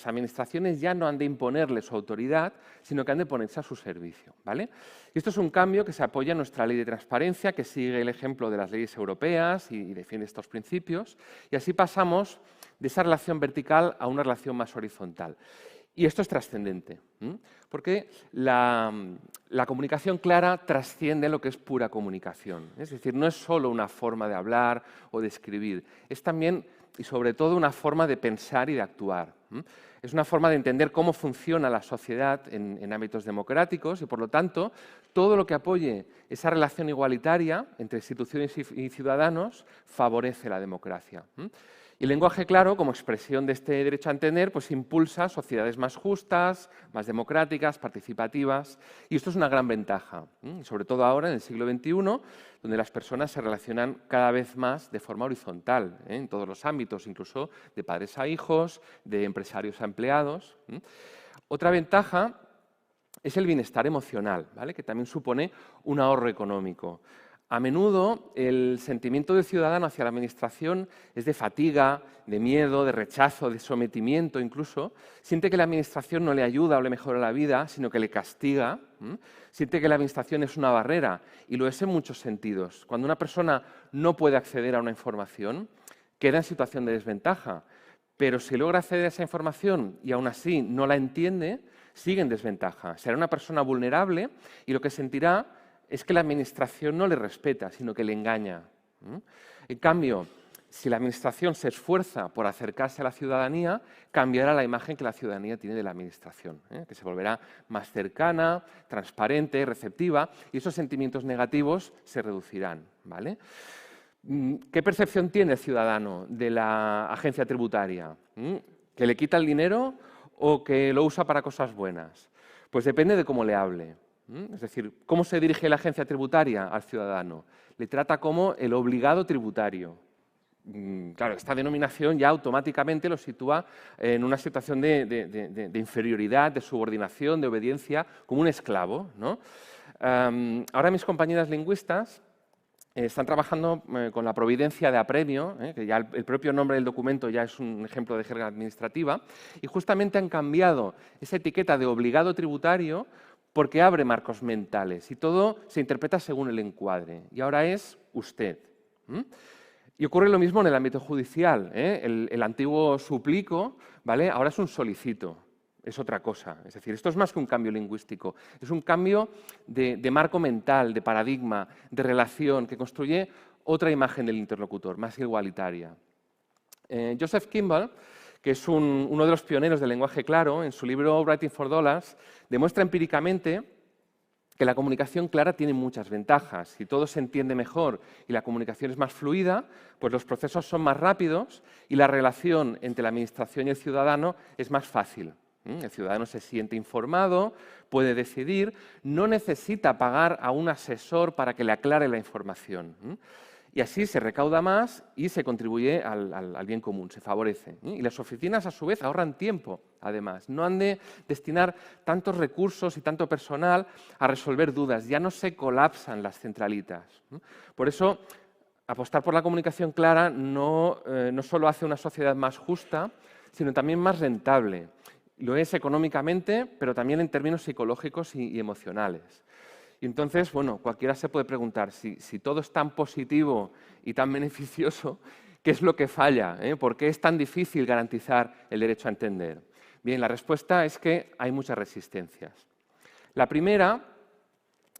administraciones ya no han de imponerle su autoridad, sino que han de ponerse a su servicio, ¿vale? Y esto es un cambio que se apoya en nuestra ley de transparencia, que sigue el ejemplo de las leyes europeas y defiende estos principios, y así pasamos de esa relación vertical a una relación más horizontal. Y esto es trascendente, porque la comunicación clara trasciende lo que es pura comunicación. Es decir, no es solo una forma de hablar o de escribir, es también y sobre todo una forma de pensar y de actuar. Es una forma de entender cómo funciona la sociedad en ámbitos democráticos y, por lo tanto, todo lo que apoye esa relación igualitaria entre instituciones y ciudadanos favorece la democracia. Y el lenguaje claro, como expresión de este derecho a entender, pues impulsa sociedades más justas, más democráticas, participativas, y esto es una gran ventaja, sobre todo ahora, en el siglo XXI, donde las personas se relacionan cada vez más de forma horizontal, en todos los ámbitos, incluso de padres a hijos, de empresarios a empleados. Otra ventaja es el bienestar emocional, ¿vale? Que también supone un ahorro económico. A menudo el sentimiento del ciudadano hacia la administración es de fatiga, de miedo, de rechazo, de sometimiento incluso. Siente que la administración no le ayuda o le mejora la vida, sino que le castiga. Siente que la administración es una barrera y lo es en muchos sentidos. Cuando una persona no puede acceder a una información, queda en situación de desventaja. Pero si logra acceder a esa información y aún así no la entiende, sigue en desventaja. Será una persona vulnerable y lo que sentirá es que la administración no le respeta, sino que le engaña. En cambio, si la administración se esfuerza por acercarse a la ciudadanía, cambiará la imagen que la ciudadanía tiene de la administración, que se volverá más cercana, transparente, receptiva, y esos sentimientos negativos se reducirán, ¿vale? ¿Qué percepción tiene el ciudadano de la agencia tributaria? ¿Que le quita el dinero o que lo usa para cosas buenas? Pues depende de cómo le hable. Es decir, ¿cómo se dirige la agencia tributaria al ciudadano? Le trata como el obligado tributario. Claro, esta denominación ya automáticamente lo sitúa en una situación de inferioridad, de subordinación, de obediencia, como un esclavo, ¿no? Ahora mis compañeras lingüistas están trabajando con la providencia de apremio, que ya el propio nombre del documento ya es un ejemplo de jerga administrativa, y justamente han cambiado esa etiqueta de obligado tributario porque abre marcos mentales y todo se interpreta según el encuadre. Y ahora es usted. Y ocurre lo mismo en el ámbito judicial, ¿eh? El antiguo suplico, ¿vale? Ahora es un solicito, es otra cosa. Es decir, esto es más que un cambio lingüístico, es un cambio de marco mental, de paradigma, de relación, que construye otra imagen del interlocutor, más igualitaria. Joseph Kimball, que es uno de los pioneros del lenguaje claro, en su libro Writing for Dollars, demuestra empíricamente que la comunicación clara tiene muchas ventajas. Si todo se entiende mejor y la comunicación es más fluida, pues los procesos son más rápidos y la relación entre la administración y el ciudadano es más fácil. El ciudadano se siente informado, puede decidir, no necesita pagar a un asesor para que le aclare la información. Y así se recauda más y se contribuye al bien común, se favorece. Y las oficinas, a su vez, ahorran tiempo, además. No han de destinar tantos recursos y tanto personal a resolver dudas. Ya no se colapsan las centralitas. Por eso, apostar por la comunicación clara no solo hace una sociedad más justa, sino también más rentable. Lo es económicamente, pero también en términos psicológicos y emocionales. Y entonces, bueno, cualquiera se puede preguntar, si todo es tan positivo y tan beneficioso, ¿qué es lo que falla? ¿Por qué es tan difícil garantizar el derecho a entender? Bien, la respuesta es que hay muchas resistencias. La primera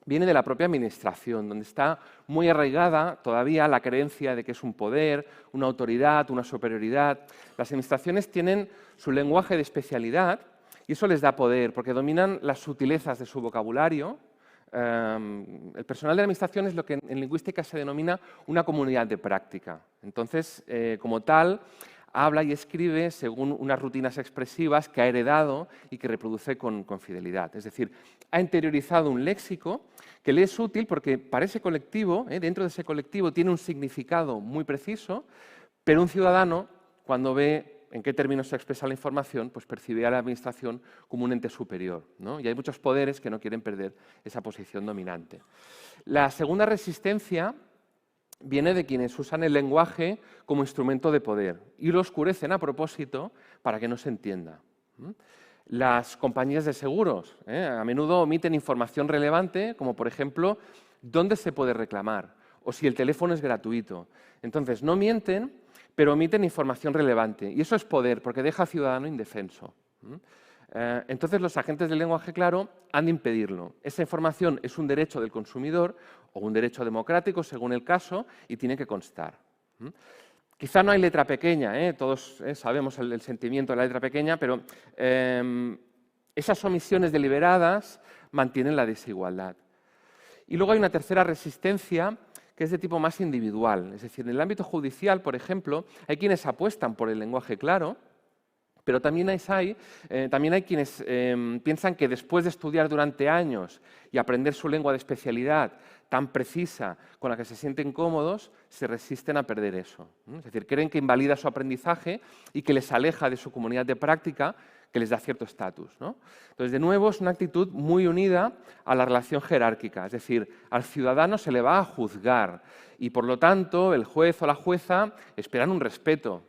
viene de la propia administración, donde está muy arraigada todavía la creencia de que es un poder, una autoridad, una superioridad. Las administraciones tienen su lenguaje de especialidad y eso les da poder, porque dominan las sutilezas de su vocabulario. El personal de la administración es lo que en lingüística se denomina una comunidad de práctica. Entonces, como tal, habla y escribe según unas rutinas expresivas que ha heredado y que reproduce con fidelidad. Es decir, ha interiorizado un léxico que le es útil porque para ese colectivo, dentro de ese colectivo, tiene un significado muy preciso, pero un ciudadano, cuando ve en qué términos se expresa la información, pues percibe a la administración como un ente superior, ¿no? Y hay muchos poderes que no quieren perder esa posición dominante. La segunda resistencia viene de quienes usan el lenguaje como instrumento de poder y lo oscurecen a propósito para que no se entienda. Las compañías de seguros a menudo omiten información relevante, como por ejemplo, dónde se puede reclamar o si el teléfono es gratuito. Entonces, no mienten, pero omiten información relevante. Y eso es poder, porque deja al ciudadano indefenso. Entonces, los agentes del lenguaje claro han de impedirlo. Esa información es un derecho del consumidor o un derecho democrático, según el caso, y tiene que constar. Quizá no hay letra pequeña, todos sabemos el sentimiento de la letra pequeña, pero esas omisiones deliberadas mantienen la desigualdad. Y luego hay una tercera resistencia que es de tipo más individual. Es decir, en el ámbito judicial, por ejemplo, hay quienes apuestan por el lenguaje claro, pero también hay quienes piensan que después de estudiar durante años y aprender su lengua de especialidad tan precisa con la que se sienten cómodos, se resisten a perder eso. Es decir, creen que invalida su aprendizaje y que les aleja de su comunidad de práctica, que les da cierto estatus, ¿no? Entonces, de nuevo, es una actitud muy unida a la relación jerárquica, es decir, al ciudadano se le va a juzgar y, por lo tanto, el juez o la jueza esperan un respeto.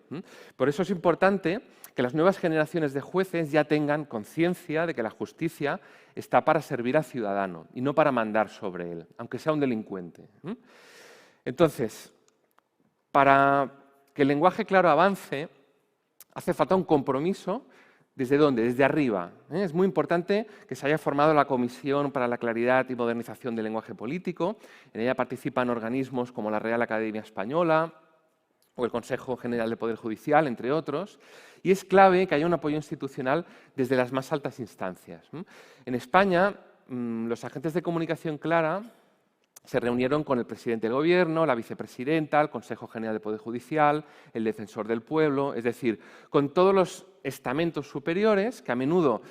Por eso es importante que las nuevas generaciones de jueces ya tengan conciencia de que la justicia está para servir al ciudadano y no para mandar sobre él, aunque sea un delincuente. Entonces, para que el lenguaje claro avance, hace falta un compromiso. ¿Desde dónde? Desde arriba. Es muy importante que se haya formado la Comisión para la Claridad y Modernización del Lenguaje Político. En ella participan organismos como la Real Academia Española o el Consejo General del Poder Judicial, entre otros. Y es clave que haya un apoyo institucional desde las más altas instancias. En España, los agentes de comunicación clara se reunieron con el presidente del Gobierno, la vicepresidenta, el Consejo General del Poder Judicial, el Defensor del Pueblo, es decir, con todos los estamentos superiores que a menudo,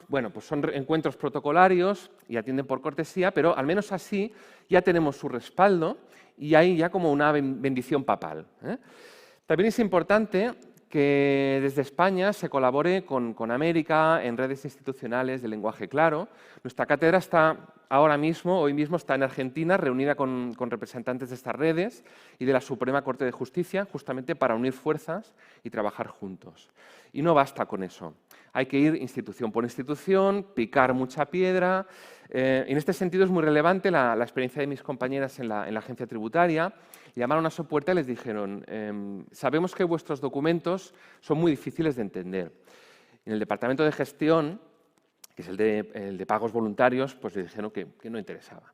bueno, pues son encuentros protocolarios y atienden por cortesía, pero al menos así ya tenemos su respaldo y hay ya como una bendición papal. También es importante que desde España se colabore con América en redes institucionales de lenguaje claro. Nuestra cátedra está ahora mismo, hoy mismo está en Argentina, reunida con representantes de estas redes y de la Suprema Corte de Justicia, justamente para unir fuerzas y trabajar juntos. Y no basta con eso. Hay que ir institución por institución, picar mucha piedra. En este sentido es muy relevante la experiencia de mis compañeras en la agencia tributaria. Llamaron a su puerta y les dijeron, sabemos que vuestros documentos son muy difíciles de entender. En el departamento de gestión, que es el de pagos voluntarios, pues les dijeron que no interesaba.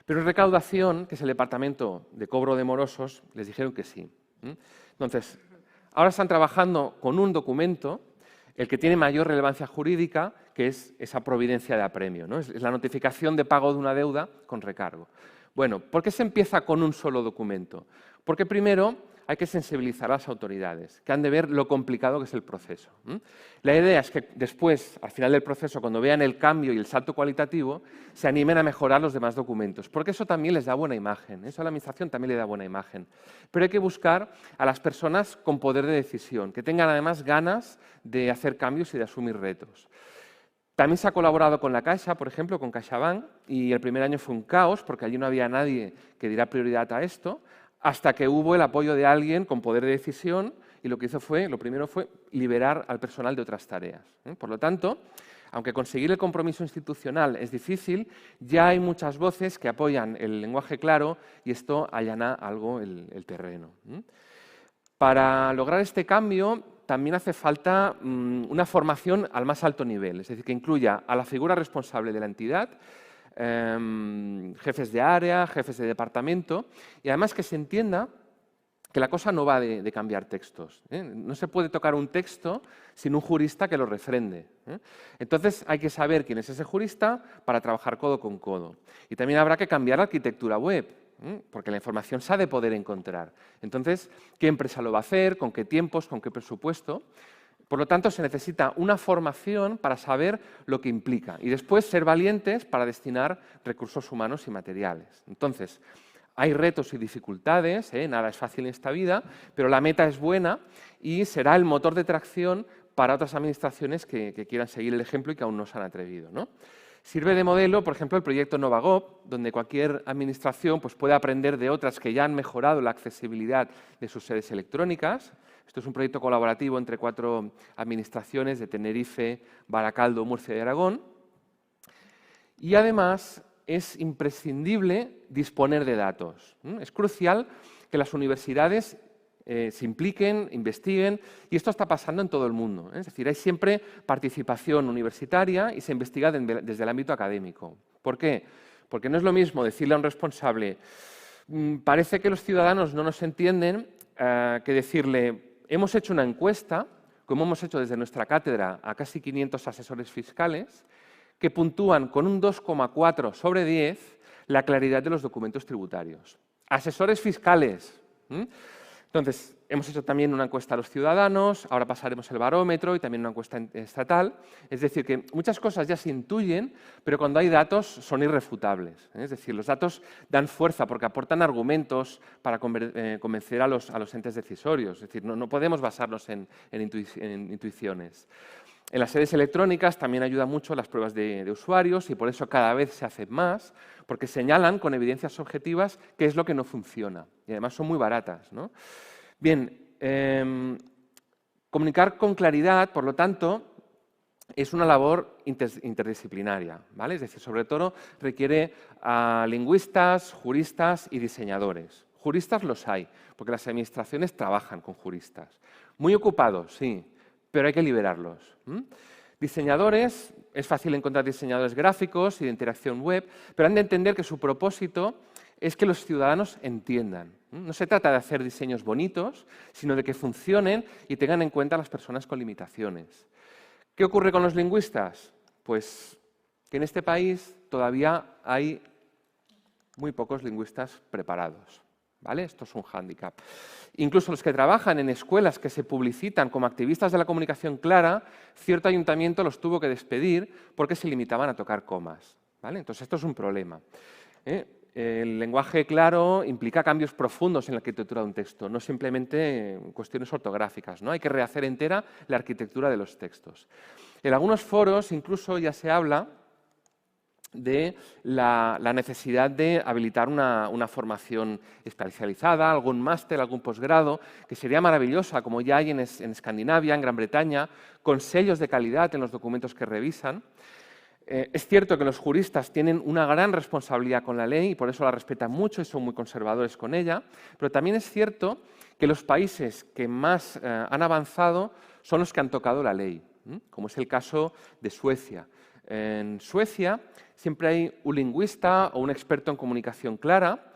Pero en recaudación, que es el departamento de cobro de morosos, les dijeron que sí. Entonces, ahora están trabajando con un documento, el que tiene mayor relevancia jurídica, que es esa providencia de apremio, ¿no? Es la notificación de pago de una deuda con recargo. Bueno, ¿por qué se empieza con un solo documento? Porque primero hay que sensibilizar a las autoridades, que han de ver lo complicado que es el proceso. La idea es que después, al final del proceso, cuando vean el cambio y el salto cualitativo, se animen a mejorar los demás documentos, porque eso también les da buena imagen, eso a la Administración también le da buena imagen. Pero hay que buscar a las personas con poder de decisión, que tengan además ganas de hacer cambios y de asumir retos. También se ha colaborado con la Caixa, por ejemplo, con CaixaBank, y el primer año fue un caos, porque allí no había nadie que diera prioridad a esto, hasta que hubo el apoyo de alguien con poder de decisión y lo primero fue liberar al personal de otras tareas. Por lo tanto, aunque conseguir el compromiso institucional es difícil, ya hay muchas voces que apoyan el lenguaje claro y esto allana algo el terreno. Para lograr este cambio también hace falta una formación al más alto nivel, es decir, que incluya a la figura responsable de la entidad, jefes de área, jefes de departamento, y además que se entienda que la cosa no va de cambiar textos. No se puede tocar un texto sin un jurista que lo refrende. Entonces hay que saber quién es ese jurista para trabajar codo con codo. Y también habrá que cambiar la arquitectura web, porque la información se ha de poder encontrar. Entonces, ¿qué empresa lo va a hacer? ¿Con qué tiempos? ¿Con qué presupuesto? Por lo tanto, se necesita una formación para saber lo que implica y después ser valientes para destinar recursos humanos y materiales. Entonces, hay retos y dificultades, nada es fácil en esta vida, pero la meta es buena y será el motor de tracción para otras administraciones que quieran seguir el ejemplo y que aún no se han atrevido, ¿no? Sirve de modelo, por ejemplo, el proyecto Novagov, donde cualquier administración puede aprender de otras que ya han mejorado la accesibilidad de sus sedes electrónicas. Esto es un proyecto colaborativo entre 4 administraciones de Tenerife, Baracaldo, Murcia y Aragón. Y además es imprescindible disponer de datos. Es crucial que las universidades se impliquen, investiguen, y esto está pasando en todo el mundo. Es decir, hay siempre participación universitaria y se investiga desde el ámbito académico. ¿Por qué? Porque no es lo mismo decirle a un responsable parece que los ciudadanos no nos entienden, que decirle hemos hecho una encuesta, como hemos hecho desde nuestra cátedra a casi 500 asesores fiscales, que puntúan con un 2,4 sobre 10 la claridad de los documentos tributarios. Asesores fiscales. Entonces, hemos hecho también una encuesta a los ciudadanos, ahora pasaremos el barómetro y también una encuesta estatal. Es decir, que muchas cosas ya se intuyen, pero cuando hay datos son irrefutables. Es decir, los datos dan fuerza porque aportan argumentos para convencer a los entes decisorios. Es decir, no podemos basarnos en intuiciones. En las sedes electrónicas también ayuda mucho las pruebas de usuarios y por eso cada vez se hacen más, porque señalan con evidencias objetivas qué es lo que no funciona. Y además son muy baratas, ¿no? Bien, comunicar con claridad, por lo tanto, es una labor interdisciplinaria, ¿vale? Es decir, sobre todo requiere a lingüistas, juristas y diseñadores. Juristas los hay, porque las administraciones trabajan con juristas. Muy ocupados, sí, pero hay que liberarlos. Diseñadores, es fácil encontrar diseñadores gráficos y de interacción web, pero han de entender que su propósito es que los ciudadanos entiendan. No se trata de hacer diseños bonitos, sino de que funcionen y tengan en cuenta a las personas con limitaciones. ¿Qué ocurre con los lingüistas? Pues que en este país todavía hay muy pocos lingüistas preparados. ¿Vale? Esto es un hándicap. Incluso los que trabajan en escuelas que se publicitan como activistas de la comunicación clara, cierto ayuntamiento los tuvo que despedir porque se limitaban a tocar comas. ¿Vale? Entonces, esto es un problema. El lenguaje claro implica cambios profundos en la arquitectura de un texto, no simplemente cuestiones ortográficas, ¿no? Hay que rehacer entera la arquitectura de los textos. En algunos foros incluso ya se habla de la necesidad de habilitar una formación especializada, algún máster, algún posgrado, que sería maravillosa, como ya hay en Escandinavia, en Gran Bretaña, con sellos de calidad en los documentos que revisan. Es cierto que los juristas tienen una gran responsabilidad con la ley y por eso la respetan mucho y son muy conservadores con ella, pero también es cierto que los países que más han avanzado son los que han tocado la ley, como es el caso de Suecia. En Suecia siempre hay un lingüista o un experto en comunicación clara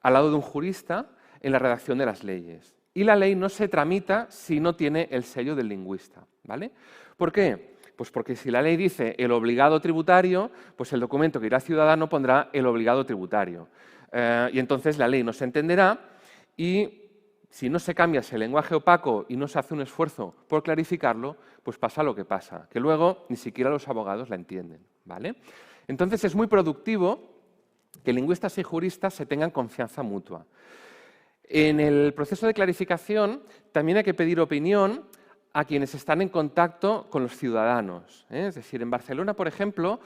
al lado de un jurista en la redacción de las leyes. Y la ley no se tramita si no tiene el sello del lingüista, ¿vale? ¿Por qué? Pues porque si la ley dice el obligado tributario, pues el documento que irá al ciudadano pondrá el obligado tributario. Y entonces la ley no se entenderá y si no se cambia ese lenguaje opaco y no se hace un esfuerzo por clarificarlo, pues pasa lo que pasa, que luego ni siquiera los abogados la entienden, ¿vale? Entonces es muy productivo que lingüistas y juristas se tengan confianza mutua. En el proceso de clarificación también hay que pedir opinión a quienes están en contacto con los ciudadanos. Es decir, en Barcelona, por ejemplo,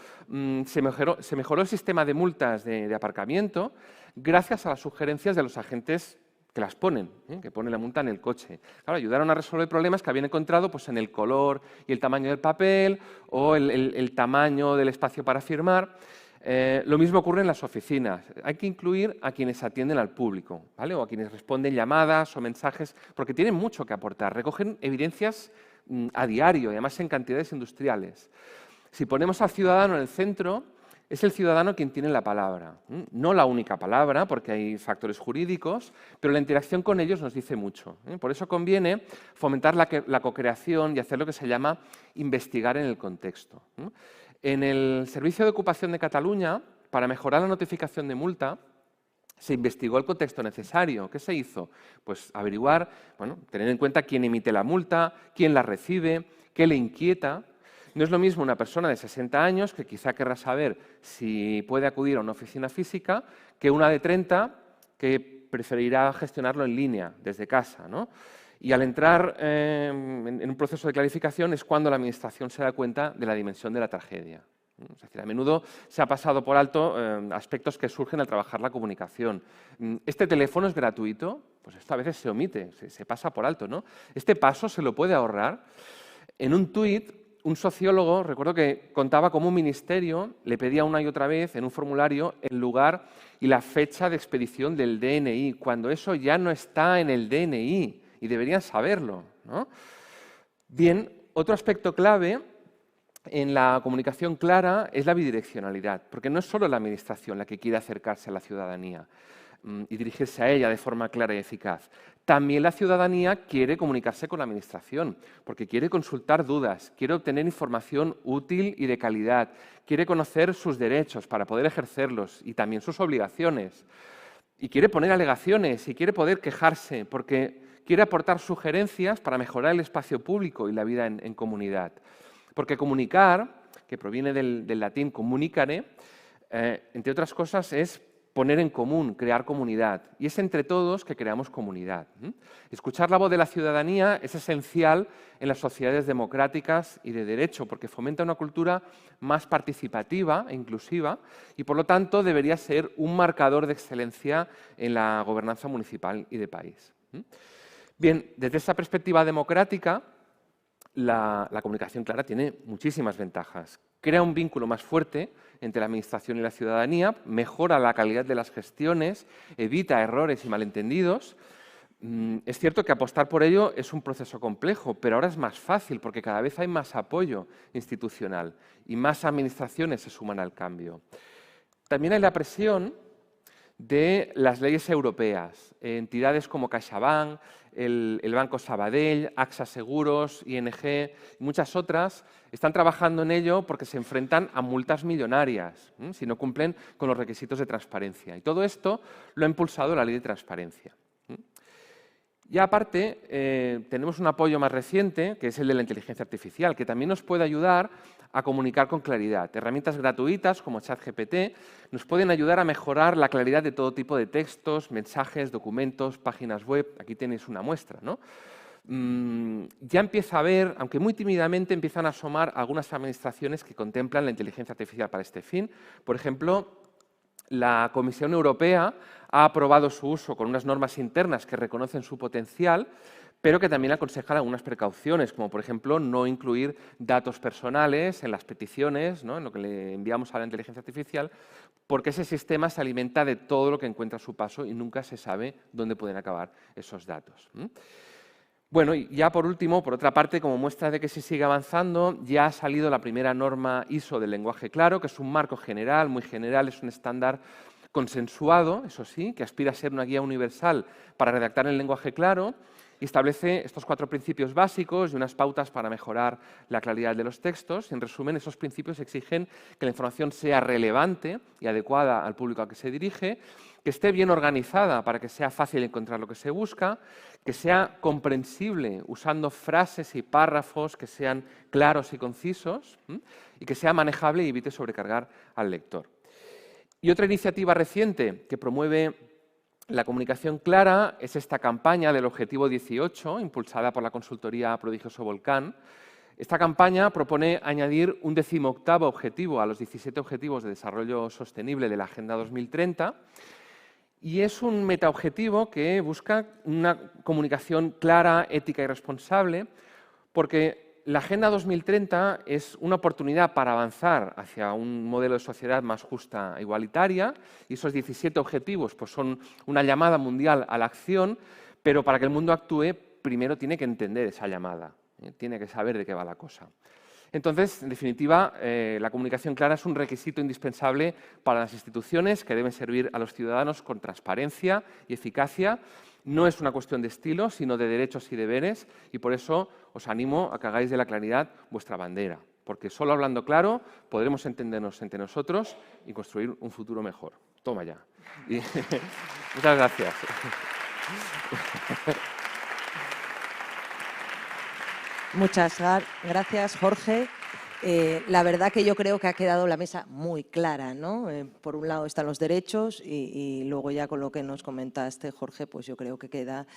se mejoró el sistema de multas de aparcamiento gracias a las sugerencias de los agentes que las ponen, que ponen la multa en el coche. Claro, ayudaron a resolver problemas que habían encontrado pues, en el color y el tamaño del papel o el tamaño del espacio para firmar. Lo mismo ocurre en las oficinas. Hay que incluir a quienes atienden al público, ¿vale? O a quienes responden llamadas o mensajes, porque tienen mucho que aportar. Recogen evidencias a diario, y además en cantidades industriales. Si ponemos al ciudadano en el centro, es el ciudadano quien tiene la palabra. No la única palabra, porque hay factores jurídicos, pero la interacción con ellos nos dice mucho. Por eso conviene fomentar la cocreación y hacer lo que se llama investigar en el contexto. En el Servicio de Ocupación de Cataluña, para mejorar la notificación de multa, se investigó el contexto necesario. ¿Qué se hizo? Pues averiguar, bueno, tener en cuenta quién emite la multa, quién la recibe, qué le inquieta. No es lo mismo una persona de 60 años que quizá querrá saber si puede acudir a una oficina física que una de 30 que preferirá gestionarlo en línea, desde casa, ¿no? Y al entrar en un proceso de clarificación es cuando la Administración se da cuenta de la dimensión de la tragedia. Es decir, a menudo se ha pasado por alto aspectos que surgen al trabajar la comunicación. ¿Este teléfono es gratuito? Pues esto a veces se omite, se pasa por alto, ¿no? Este paso se lo puede ahorrar. En un tuit, un sociólogo, recuerdo que contaba cómo un ministerio le pedía una y otra vez en un formulario el lugar y la fecha de expedición del DNI, cuando eso ya no está en el DNI y deberían saberlo, ¿no? Bien, otro aspecto clave en la comunicación clara es la bidireccionalidad, porque no es solo la Administración la que quiere acercarse a la ciudadanía y dirigirse a ella de forma clara y eficaz. También la ciudadanía quiere comunicarse con la Administración, porque quiere consultar dudas, quiere obtener información útil y de calidad, quiere conocer sus derechos para poder ejercerlos y también sus obligaciones. Y quiere poner alegaciones y quiere poder quejarse, porque quiere aportar sugerencias para mejorar el espacio público y la vida en comunidad. Porque comunicar, que proviene del latín comunicare, entre otras cosas es poner en común, crear comunidad. Y es entre todos que creamos comunidad. Escuchar la voz de la ciudadanía es esencial en las sociedades democráticas y de derecho, porque fomenta una cultura más participativa e inclusiva y, por lo tanto, debería ser un marcador de excelencia en la gobernanza municipal y de país. Bien, desde esa perspectiva democrática, la comunicación clara tiene muchísimas ventajas. Crea un vínculo más fuerte entre la Administración y la ciudadanía, mejora la calidad de las gestiones, evita errores y malentendidos. Es cierto que apostar por ello es un proceso complejo, pero ahora es más fácil porque cada vez hay más apoyo institucional y más administraciones se suman al cambio. También hay la presión de las leyes europeas. Entidades como CaixaBank, el Banco Sabadell, AXA Seguros, ING y muchas otras están trabajando en ello porque se enfrentan a multas millonarias si no cumplen con los requisitos de transparencia. Y todo esto lo ha impulsado la Ley de Transparencia. Y aparte, tenemos un apoyo más reciente, que es el de la inteligencia artificial, que también nos puede ayudar a comunicar con claridad. Herramientas gratuitas como ChatGPT nos pueden ayudar a mejorar la claridad de todo tipo de textos, mensajes, documentos, páginas web. Aquí tenéis una muestra, ¿no? ya empieza a haber, aunque muy tímidamente, empiezan a asomar algunas administraciones que contemplan la inteligencia artificial para este fin. Por ejemplo, la Comisión Europea ha aprobado su uso con unas normas internas que reconocen su potencial, pero que también aconsejan algunas precauciones, como por ejemplo no incluir datos personales en las peticiones, ¿no?, en lo que le enviamos a la inteligencia artificial, porque ese sistema se alimenta de todo lo que encuentra a su paso y nunca se sabe dónde pueden acabar esos datos. Bueno, y ya por último, por otra parte, como muestra de que se sigue avanzando, ya ha salido la primera norma ISO del lenguaje claro, que es un marco general, muy general, es un estándar consensuado, eso sí, que aspira a ser una guía universal para redactar en lenguaje claro y establece estos 4 principios básicos y unas pautas para mejorar la claridad de los textos. En resumen, esos principios exigen que la información sea relevante y adecuada al público al que se dirige, que esté bien organizada para que sea fácil encontrar lo que se busca, que sea comprensible usando frases y párrafos que sean claros y concisos y que sea manejable y evite sobrecargar al lector. Y otra iniciativa reciente que promueve la comunicación clara es esta campaña del Objetivo 18, impulsada por la consultoría Prodigioso Volcán. Esta campaña propone añadir un 18º objetivo a los 17 Objetivos de Desarrollo Sostenible de la Agenda 2030, y es un metaobjetivo que busca una comunicación clara, ética y responsable, porque la Agenda 2030 es una oportunidad para avanzar hacia un modelo de sociedad más justa e igualitaria, y esos 17 objetivos pues, son una llamada mundial a la acción, pero para que el mundo actúe, primero tiene que entender esa llamada, tiene que saber de qué va la cosa. Entonces, en definitiva, la comunicación clara es un requisito indispensable para las instituciones que deben servir a los ciudadanos con transparencia y eficacia. No es una cuestión de estilo, sino de derechos y deberes, y por eso os animo a que hagáis de la claridad vuestra bandera, porque solo hablando claro podremos entendernos entre nosotros y construir un futuro mejor. Toma ya. Y muchas gracias. Muchas gracias, Jorge. La verdad que yo creo que ha quedado la mesa muy clara, ¿no? Por un lado están los derechos y luego ya con lo que nos comentaste, Jorge, pues yo creo que queda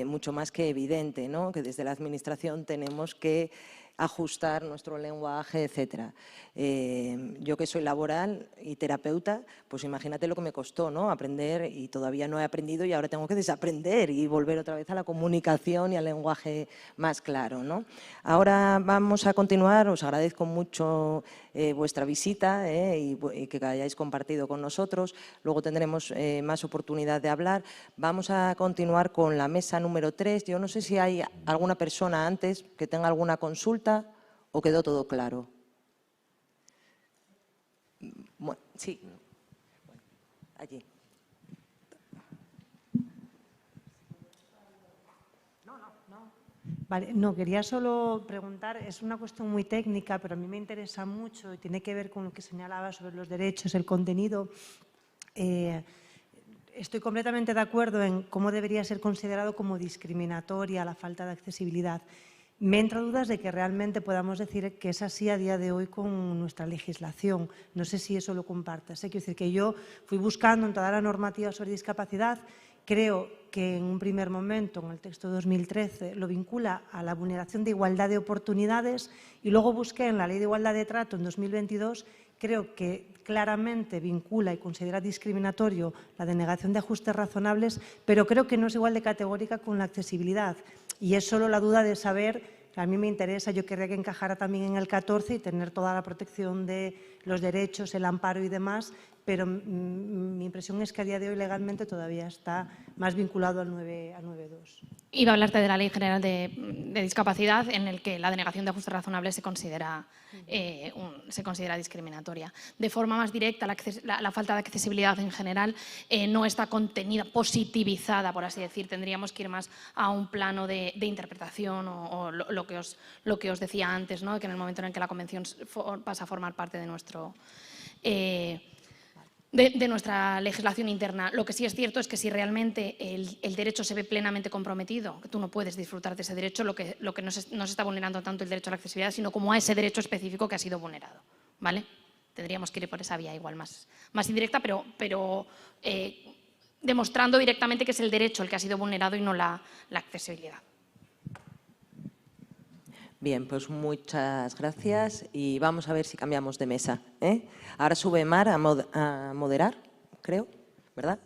mucho más que evidente, ¿no?, que desde la Administración tenemos que ajustar nuestro lenguaje, etcétera. Yo que soy laboral y terapeuta, pues imagínate lo que me costó, ¿no?, aprender, y todavía no he aprendido y ahora tengo que desaprender y volver otra vez a la comunicación y al lenguaje más claro, ¿no? Ahora vamos a continuar, os agradezco mucho vuestra visita y que hayáis compartido con nosotros. Luego tendremos más oportunidad de hablar. Vamos a continuar con la mesa número 3. Yo no sé si hay alguna persona antes que tenga alguna consulta o quedó todo claro. Bueno, sí. Allí. Vale, no, quería solo preguntar, es una cuestión muy técnica, pero a mí me interesa mucho y tiene que ver con lo que señalaba sobre los derechos, el contenido. Estoy completamente de acuerdo en cómo debería ser considerado como discriminatoria la falta de accesibilidad. Me entra dudas de que realmente podamos decir que es así a día de hoy con nuestra legislación. No sé si eso lo compartas. Quiero decir que yo fui buscando en toda la normativa sobre discapacidad. Creo que en un primer momento, en el texto de 2013, lo vincula a la vulneración de igualdad de oportunidades y luego busqué en la Ley de Igualdad de Trato en 2022, creo que claramente vincula y considera discriminatorio la denegación de ajustes razonables, pero creo que no es igual de categórica con la accesibilidad. Y es solo la duda de saber, que a mí me interesa, yo querría que encajara también en el 14 y tener toda la protección de los derechos, el amparo y demás, pero mi impresión es que a día de hoy legalmente todavía está más vinculado al 9.2. Iba a hablarte de la Ley General de Discapacidad, en el que la denegación de ajustes razonables se considera discriminatoria. De forma más directa, la falta de accesibilidad en general no está contenida, positivizada, por así decir. Tendríamos que ir más a un plano de interpretación o lo que os decía antes, ¿no?, que en el momento en el que la Convención pasa a formar parte de nuestro... De nuestra legislación interna. Lo que sí es cierto es que si realmente el derecho se ve plenamente comprometido, que tú no puedes disfrutar de ese derecho, lo que no se está vulnerando tanto el derecho a la accesibilidad, sino como a ese derecho específico que ha sido vulnerado, ¿vale? Tendríamos que ir por esa vía igual más indirecta, pero demostrando directamente que es el derecho el que ha sido vulnerado y no la accesibilidad. Bien, pues muchas gracias y vamos a ver si cambiamos de mesa, ¿eh? Ahora sube Mar a moderar, creo, ¿verdad?